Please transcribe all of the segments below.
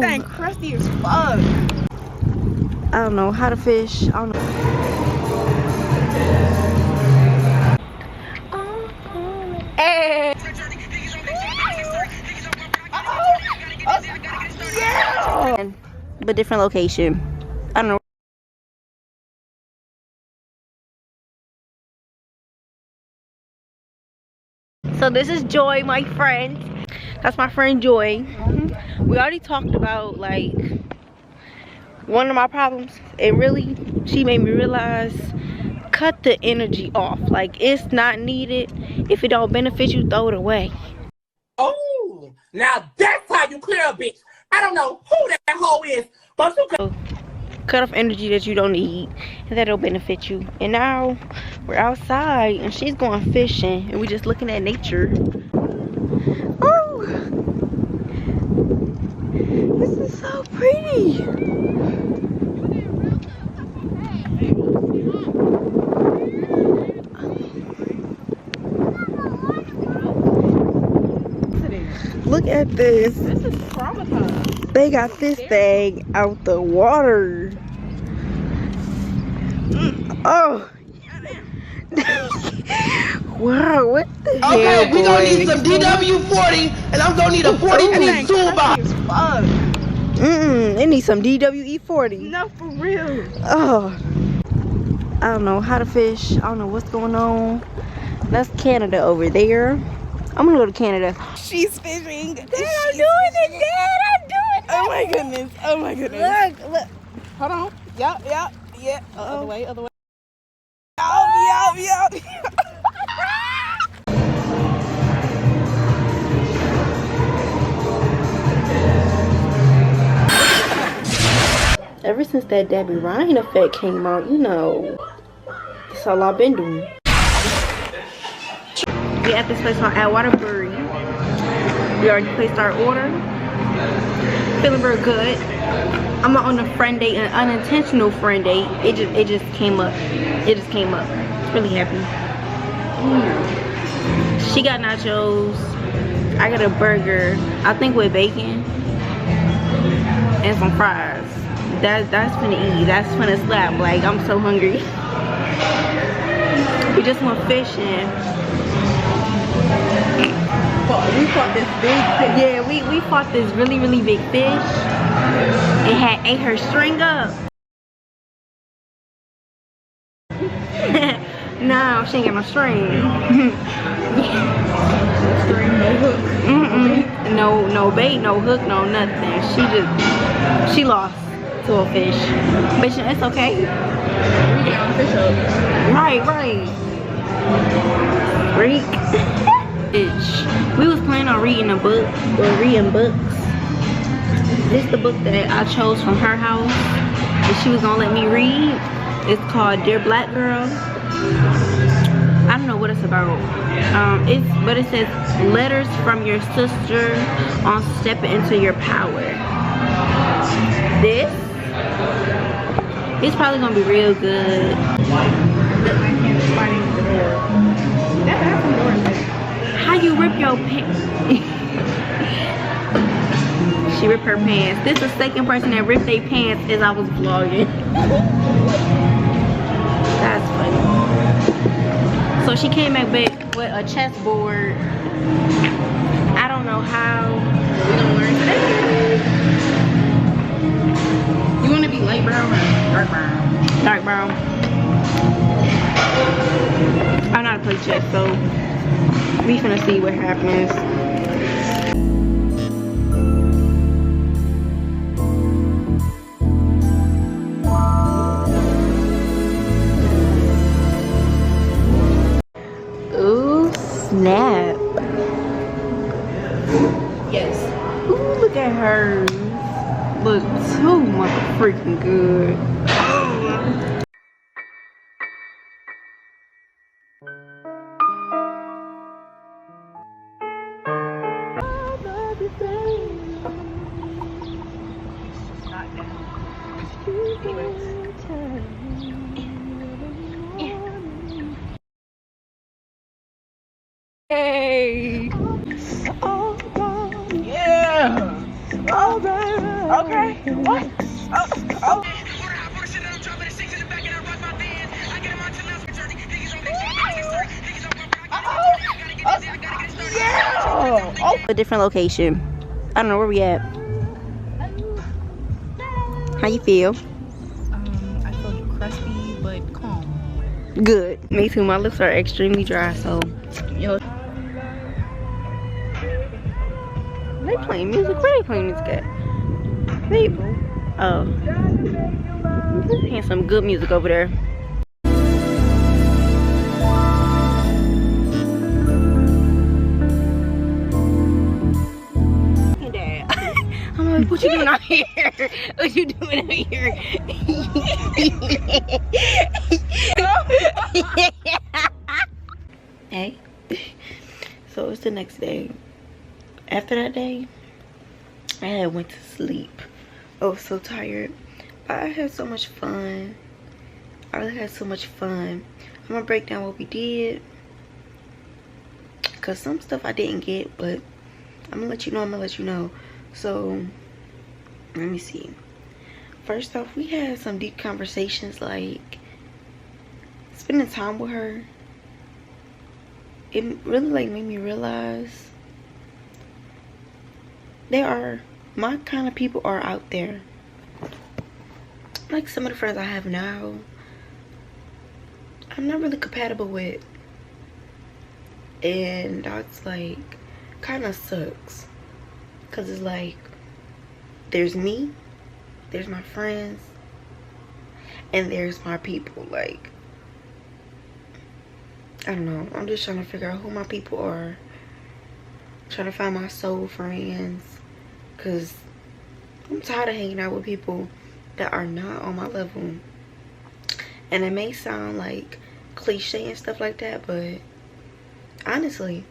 That thing crusty as fuck. I don't know how to fish. I don't know. Hey. Yeah. But different location. I don't know. So this is Joy, my friend. That's my friend Joy. We already talked about like one of my problems, and really she made me realize, cut the energy off. Like, it's not needed. If it don't benefit you, throw it away. Oh, now that's how you clear a bitch. I don't know who that hoe is, but you can cut off energy that you don't need and that'll benefit you. And now we're outside and she's going fishing and we just looking at nature. Oh, this is so pretty. Look at this. This is traumatized. They got this thing out the water. Oh. Wow, what the hell, Okay, we gonna boy? need some DW40, and I'm gonna need a 40-piece toolbox. It needs some DWE40. No, for real. Oh. I don't know how to fish. I don't know what's going on. That's Canada over there. I'm gonna go to Canada. She's fishing. Dad, I'm doing it, Dad. I'm doing it. Oh my goodness. Oh my goodness. Look. Hold on. Yup. Yeah. Other way. Yup. Ever since that Debbie Ryan effect came out, you know, that's all I've been doing. We at this place called Atwater Brewery. We already placed our order. Feeling very good. I'm on a friend date, an unintentional friend date. It just came up. It just came up. Really happy. She got nachos. I got a burger. I think with bacon and some fries. That's finna eat. That's finna slap. Like, I'm so hungry. We just went fishing. We fought this big fish. Yeah, we fought this really big fish. It had ate her string up. No, she ain't got no string. No bait, no hook, no nothing. She lost to a fish. But it's okay. We got fish up. Right. Freak. We was planning on reading a book, or reading books. This is the book that I chose from her house that she was gonna let me read. It's called Dear Black Girl. I don't know what it's about. But it says letters from your sister on stepping into your power. It's probably gonna be real good. How you rip your pants? She ripped her pants. This is the second person that ripped their pants as I was vlogging. That's funny. So she came back with a chessboard. I don't know how. We're gonna learn today. You wanna be light brown or dark brown? Dark brown. I know how to play chess, so we finna see what happens. Ooh, snap. Yes. Ooh, look at her. Look too motherfucking good. Hey. Yeah. All right. What? Oh. Yeah. Oh. A different location. I don't know where we at. How you feel? I feel crusty but calm. Good. Me too. My lips are extremely dry, so Yo. they playing music. Where they playing music at? People. Oh. They're playing some good music over there. Hey, Dad. I'm like, what you doing out here? What you doing out here? Hey. So it's the next day. After that day, I had went to sleep. I was so tired. But I had so much fun. I really had so much fun. I'm gonna break down what we did. Cause some stuff I didn't get, but I'm gonna let you know. So let me see. First off, we had some deep conversations, like spending time with her. It really like made me realize my kind of people are out there. Like some of the friends I have now, I'm not really compatible with, and that's like kind of sucks, because it's like there's me, there's my friends, and there's my people. Like, I don't know, I'm just trying to figure out who my people are, trying to find my soul friends, because I'm tired of hanging out with people that are not on my level. And it may sound like cliche and stuff like that, but honestly,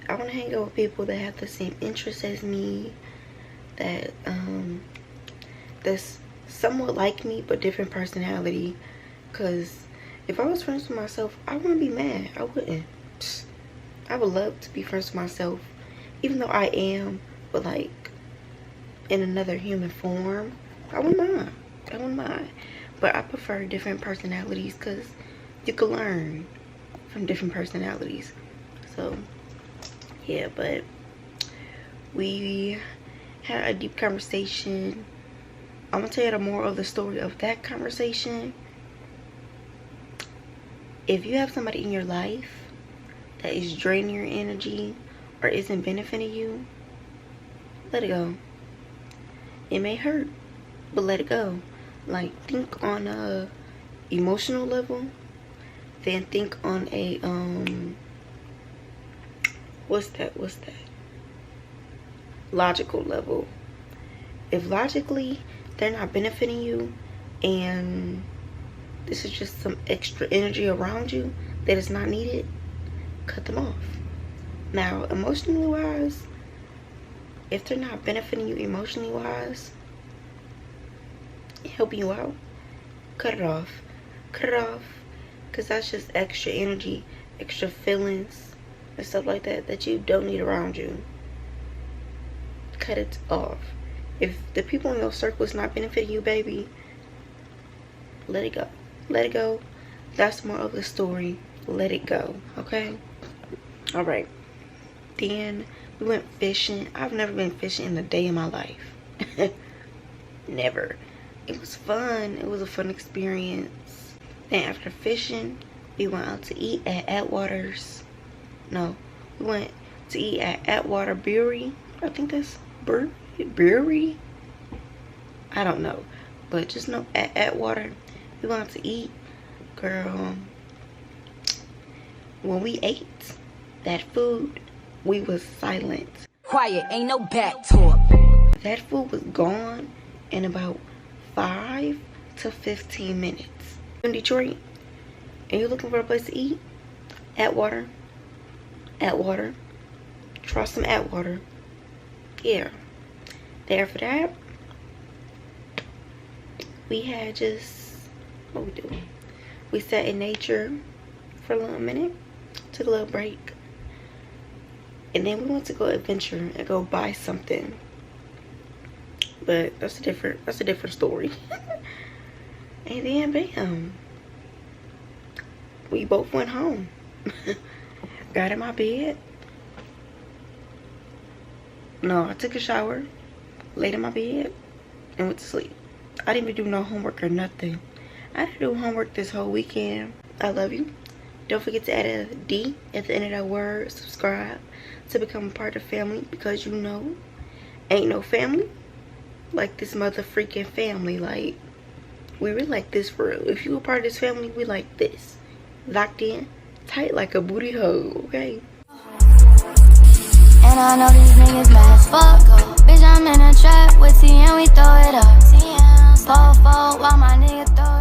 I want to hang out with people that have the same interests as me, that that's somewhat like me but different personality. Because if I was friends with myself, I wouldn't be mad. I wouldn't. I would love to be friends with myself, even though I am, but like in another human form. I wouldn't mind. But I prefer different personalities, because you can learn from different personalities. So yeah, but we had a deep conversation. I'm gonna tell you the moral of the story of that conversation. If you have somebody in your life that is draining your energy or isn't benefiting you, let it go. It may hurt, but let it go. Like, think on a emotional level, then think on a what's that logical level. If logically they're not benefiting you and this is just some extra energy around you that is not needed, cut them off. Now, emotionally wise, if they're not benefiting you emotionally wise, helping you out, cut it off. Because that's just extra energy, extra feelings and stuff like that you don't need around you. Cut it off. If the people in your circle is not benefiting you, baby, let it go. That's more of the story. Let it go. Okay? All right. Then we went fishing. I've never been fishing in a day in my life. Never. It was fun. It was a fun experience. Then after fishing, we went out to eat at Atwater's. No, we went to eat at Atwater Brewery. I think that's brewery. I don't know, but just know at Atwater, we went out to eat. Girl, when we ate that food, we was silent. Quiet, ain't no back talk. That food was gone in about 5 to 15 minutes. In Detroit, and you're looking for a place to eat, Atwater. Try some Atwater. Yeah. There for that, we had just, what we do? We sat in nature for a little minute, took a little break, and then we went to go adventure and go buy something. but that's a different story. And then bam, we both went home. Got in my bed. No, I took a shower, laid in my bed, and went to sleep. I didn't even do no homework or nothing. I didn't do homework this whole weekend. I love you. Don't forget to add a D at the end of that word. Subscribe to become a part of the family, because you know, ain't no family like this mother freaking family. Like, we really like this for real. If you a part of this family, we like this. Locked in, tight like a booty hole, okay? And I know these niggas mad as fuck. Bitch, I'm in a trap with T and we throw it up. 4-4 while my nigga throw it up.